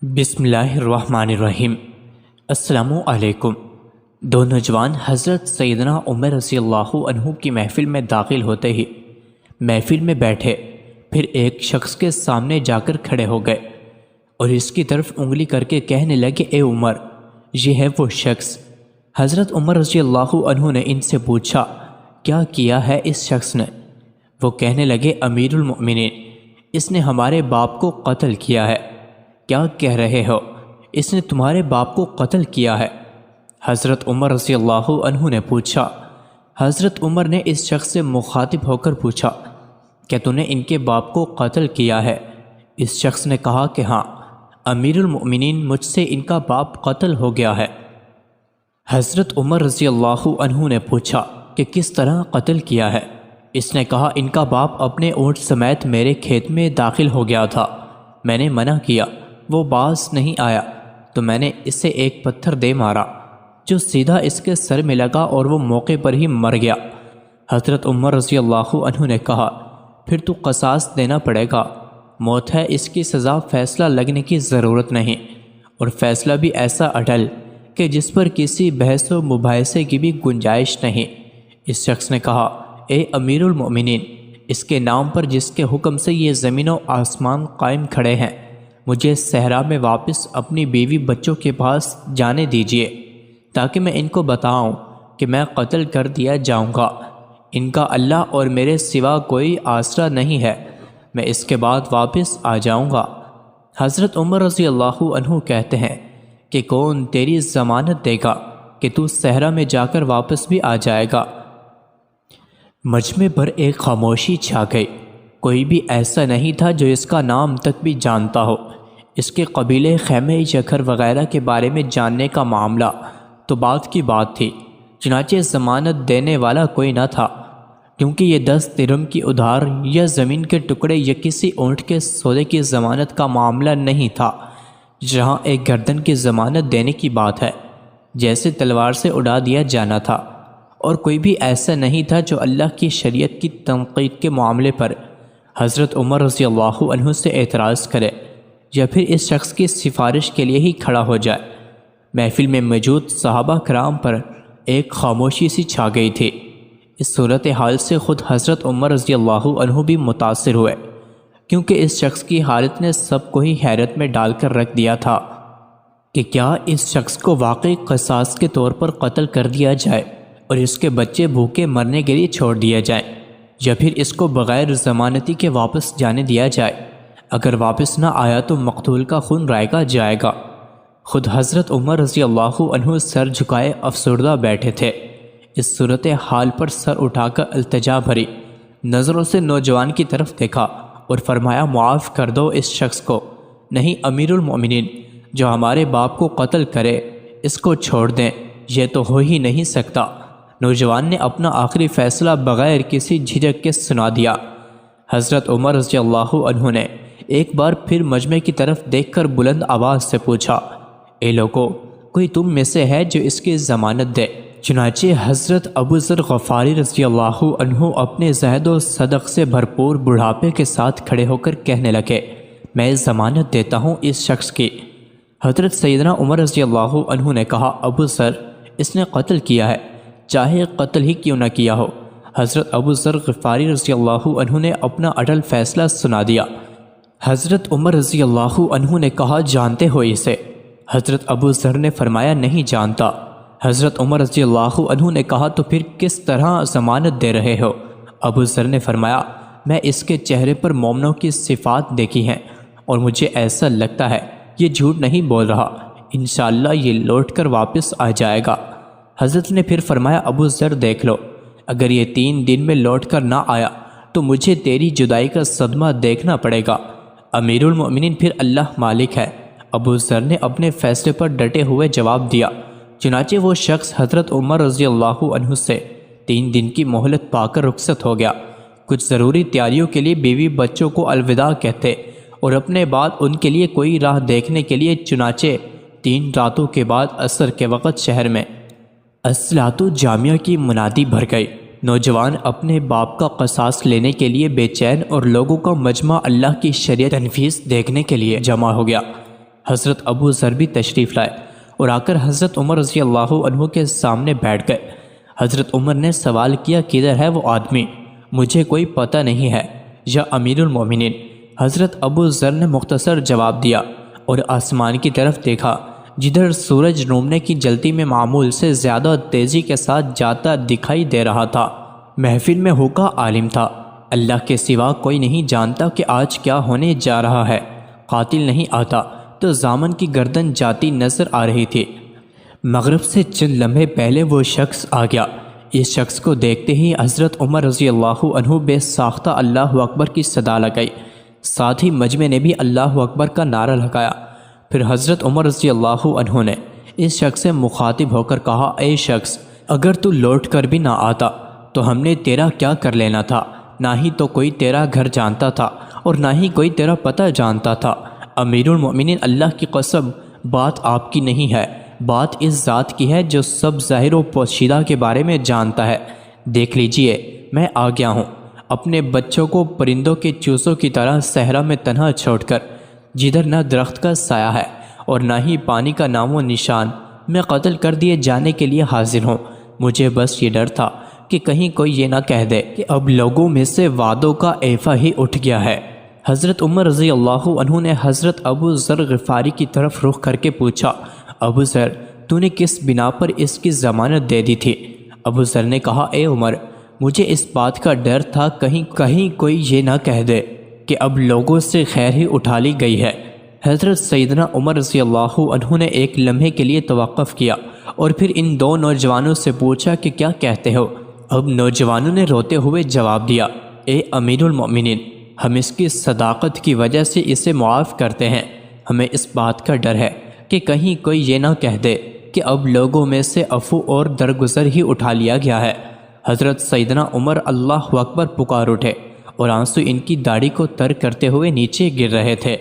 بسم اللہ الرحمن الرحیم۔ السلام علیکم۔ دو نوجوان حضرت سیدنا عمر رضی اللہ عنہ کی محفل میں داخل ہوتے ہی محفل میں بیٹھے، پھر ایک شخص کے سامنے جا کر کھڑے ہو گئے اور اس کی طرف انگلی کر کے کہنے لگے، اے عمر، یہ ہے وہ شخص۔ حضرت عمر رضی اللہ عنہ نے ان سے پوچھا، کیا کیا ہے اس شخص نے؟ وہ کہنے لگے، امیر المؤمنین، اس نے ہمارے باپ کو قتل کیا ہے۔ کیا کہہ رہے ہو؟ اس نے تمہارے باپ کو قتل کیا ہے؟ حضرت عمر رضی اللہ عنہ نے پوچھا۔ حضرت عمر نے اس شخص سے مخاطب ہو کر پوچھا، کیا تو نے ان کے باپ کو قتل کیا ہے؟ اس شخص نے کہا کہ ہاں امیر المؤمنین، مجھ سے ان کا باپ قتل ہو گیا ہے۔ حضرت عمر رضی اللہ عنہ نے پوچھا کہ کس طرح قتل کیا ہے؟ اس نے کہا، ان کا باپ اپنے اونٹ سمیت میرے کھیت میں داخل ہو گیا تھا، میں نے منع کیا، وہ باز نہیں آیا تو میں نے اسے ایک پتھر دے مارا جو سیدھا اس کے سر میں لگا اور وہ موقع پر ہی مر گیا۔ حضرت عمر رضی اللہ عنہ نے کہا، پھر تو قصاص دینا پڑے گا، موت ہے، اس کی سزا فیصلہ لگنے کی ضرورت نہیں، اور فیصلہ بھی ایسا اٹل کہ جس پر کسی بحث و مباحثے کی بھی گنجائش نہیں۔ اس شخص نے کہا، اے امیر المؤمنین، اس کے نام پر جس کے حکم سے یہ زمین و آسمان قائم کھڑے ہیں، مجھے صحرا میں واپس اپنی بیوی بچوں کے پاس جانے دیجیے تاکہ میں ان کو بتاؤں کہ میں قتل کر دیا جاؤں گا، ان کا اللہ اور میرے سوا کوئی آسرا نہیں ہے، میں اس کے بعد واپس آ جاؤں گا۔ حضرت عمر رضی اللہ عنہ کہتے ہیں کہ کون تیری ضمانت دے گا کہ تو صحرا میں جا کر واپس بھی آ جائے گا؟ مجمع پر ایک خاموشی چھا گئی، کوئی بھی ایسا نہیں تھا جو اس کا نام تک بھی جانتا ہو۔ اس کے قبیلے، خیمے، جکھر وغیرہ کے بارے میں جاننے کا معاملہ تو بات کی بات تھی، چنانچہ ضمانت دینے والا کوئی نہ تھا، کیونکہ یہ 10 درہم کی ادھار یا زمین کے ٹکڑے یا کسی اونٹ کے سودے کی ضمانت کا معاملہ نہیں تھا، جہاں ایک گردن کی ضمانت دینے کی بات ہے، جیسے تلوار سے اڑا دیا جانا تھا۔ اور کوئی بھی ایسا نہیں تھا جو اللہ کی شریعت کی تنقید کے معاملے پر حضرت عمر رضی اللہ عنہ سے اعتراض کرے یا پھر اس شخص کی سفارش کے لیے ہی کھڑا ہو جائے۔ محفل میں موجود صحابہ کرام پر ایک خاموشی سی چھا گئی تھی۔ اس صورتحال سے خود حضرت عمر رضی اللہ عنہ بھی متاثر ہوئے، کیونکہ اس شخص کی حالت نے سب کو ہی حیرت میں ڈال کر رکھ دیا تھا کہ کیا اس شخص کو واقعی قصاص کے طور پر قتل کر دیا جائے اور اس کے بچے بھوکے مرنے کے لیے چھوڑ دیا جائے، یا پھر اس کو بغیر ضمانتی کے واپس جانے دیا جائے؟ اگر واپس نہ آیا تو مقتول کا خون رائگا جائے گا۔ خود حضرت عمر رضی اللہ عنہ سر جھکائے افسردہ بیٹھے تھے۔ اس صورت حال پر سر اٹھا کر التجا بھری نظروں سے نوجوان کی طرف دیکھا اور فرمایا، معاف کر دو اس شخص کو۔ نہیں امیر المؤمنین، جو ہمارے باپ کو قتل کرے اس کو چھوڑ دیں، یہ تو ہو ہی نہیں سکتا۔ نوجوان نے اپنا آخری فیصلہ بغیر کسی جھجک کے سنا دیا۔ حضرت عمر رضی اللہ عنہ نے ایک بار پھر مجمع کی طرف دیکھ کر بلند آواز سے پوچھا، اے لوگو، کوئی تم میں سے ہے جو اس کی ضمانت دے؟ چنانچہ حضرت ابو ذر غفاری رضی اللہ عنہ اپنے زہد و صدق سے بھرپور بڑھاپے کے ساتھ کھڑے ہو کر کہنے لگے، میں ضمانت دیتا ہوں اس شخص کی۔ حضرت سیدنا عمر رضی اللہ عنہ نے کہا، ابو ذر، اس نے قتل کیا ہے، چاہے قتل ہی کیوں نہ کیا ہو۔ حضرت ابو ذر غفاری رضی اللہ عنہ نے اپنا اٹل فیصلہ سنا دیا۔ حضرت عمر رضی اللہ عنہ نے کہا، جانتے ہو اسے؟ حضرت ابو ذر نے فرمایا، نہیں جانتا۔ حضرت عمر رضی اللہ عنہ نے کہا، تو پھر کس طرح ضمانت دے رہے ہو؟ ابو ذر نے فرمایا، میں اس کے چہرے پر مومنوں کی صفات دیکھی ہیں اور مجھے ایسا لگتا ہے یہ جھوٹ نہیں بول رہا، انشاءاللہ یہ لوٹ کر واپس آ جائے گا۔ حضرت نے پھر فرمایا، ابو ذر دیکھ لو، اگر یہ 3 دن میں لوٹ کر نہ آیا تو مجھے تیری جدائی کا صدمہ دیکھنا پڑے گا۔ امیر المؤمنین، پھر اللہ مالک ہے۔ ابو ذر نے اپنے فیصلے پر ڈٹے ہوئے جواب دیا۔ چنانچہ وہ شخص حضرت عمر رضی اللہ عنہ سے 3 دن کی مہلت پا کر رخصت ہو گیا۔ کچھ ضروری تیاریوں کے لیے بیوی بچوں کو الوداع کہتے اور اپنے بعد ان کے لیے کوئی راہ دیکھنے کے لیے چنانچہ 3 راتوں کے بعد عصر کے وقت شہر میں الصلاۃ جامعہ کی منادی بھر گئی۔ نوجوان اپنے باپ کا قصاص لینے کے لیے بے چین اور لوگوں کا مجمع اللہ کی شریعت تنفیذ دیکھنے کے لیے جمع ہو گیا۔ حضرت ابو ذر بھی تشریف لائے اور آ کر حضرت عمر رضی اللہ عنہ کے سامنے بیٹھ گئے۔ حضرت عمر نے سوال کیا، کدھر ہے وہ آدمی؟ مجھے کوئی پتہ نہیں ہے یا امیر المومنین۔ حضرت ابو ذر نے مختصر جواب دیا اور آسمان کی طرف دیکھا، جدھر سورج ڈوبنے کی جلدی میں معمول سے زیادہ تیزی کے ساتھ جاتا دکھائی دے رہا تھا۔ محفل میں ہوکا عالم تھا، اللہ کے سوا کوئی نہیں جانتا کہ آج کیا ہونے جا رہا ہے۔ قاتل نہیں آتا تو ضامن کی گردن جاتی نظر آ رہی تھی۔ مغرب سے چند لمحے پہلے وہ شخص آ گیا۔ اس شخص کو دیکھتے ہی حضرت عمر رضی اللہ عنہ بے ساختہ اللہ اکبر کی صدا لگائی، ساتھ ہی مجمع نے بھی اللہ اکبر کا نعرہ لگایا۔ پھر حضرت عمر رضی اللہ عنہ نے اس شخص سے مخاطب ہو کر کہا، اے شخص، اگر تو لوٹ کر بھی نہ آتا تو ہم نے تیرا کیا کر لینا تھا؟ نہ ہی تو کوئی تیرا گھر جانتا تھا اور نہ ہی کوئی تیرا پتہ جانتا تھا۔ امیر المؤمنین، اللہ کی قسم بات آپ کی نہیں ہے، بات اس ذات کی ہے جو سب ظاہر و پوشیدہ کے بارے میں جانتا ہے۔ دیکھ لیجئے، میں آ گیا ہوں اپنے بچوں کو پرندوں کے چوسوں کی طرح صحرا میں تنہا چھوڑ کر، جدھر نہ درخت کا سایہ ہے اور نہ ہی پانی کا نام و نشان۔ میں قتل کر دیے جانے کے لیے حاضر ہوں۔ مجھے بس یہ ڈر تھا کہ کہیں کوئی یہ نہ کہہ دے کہ اب لوگوں میں سے وعدوں کا ایفا ہی اٹھ گیا ہے۔ حضرت عمر رضی اللہ عنہ نے حضرت ابو ذر غفاری کی طرف رخ کر کے پوچھا، ابو ذر، تو نے کس بنا پر اس کی ضمانت دے دی تھی؟ ابو ذر نے کہا، اے عمر، مجھے اس بات کا ڈر تھا کہیں کوئی یہ نہ کہہ دے کہ اب لوگوں سے خیر ہی اٹھا لی گئی ہے۔ حضرت سیدنا عمر رضی اللہ عنہ نے ایک لمحے کے لیے توقف کیا اور پھر ان دو نوجوانوں سے پوچھا کہ کیا کہتے ہو؟ اب نوجوانوں نے روتے ہوئے جواب دیا، اے امیر المؤمنین، ہم اس کی صداقت کی وجہ سے اسے معاف کرتے ہیں۔ ہمیں اس بات کا ڈر ہے کہ کہیں کوئی یہ نہ کہہ دے کہ اب لوگوں میں سے عفو اور درگزر ہی اٹھا لیا گیا ہے۔ حضرت سیدنا عمر اللہ اکبر پکار اٹھے اور آنسو ان کی داڑھی کو تر کرتے ہوئے نیچے گر رہے تھے۔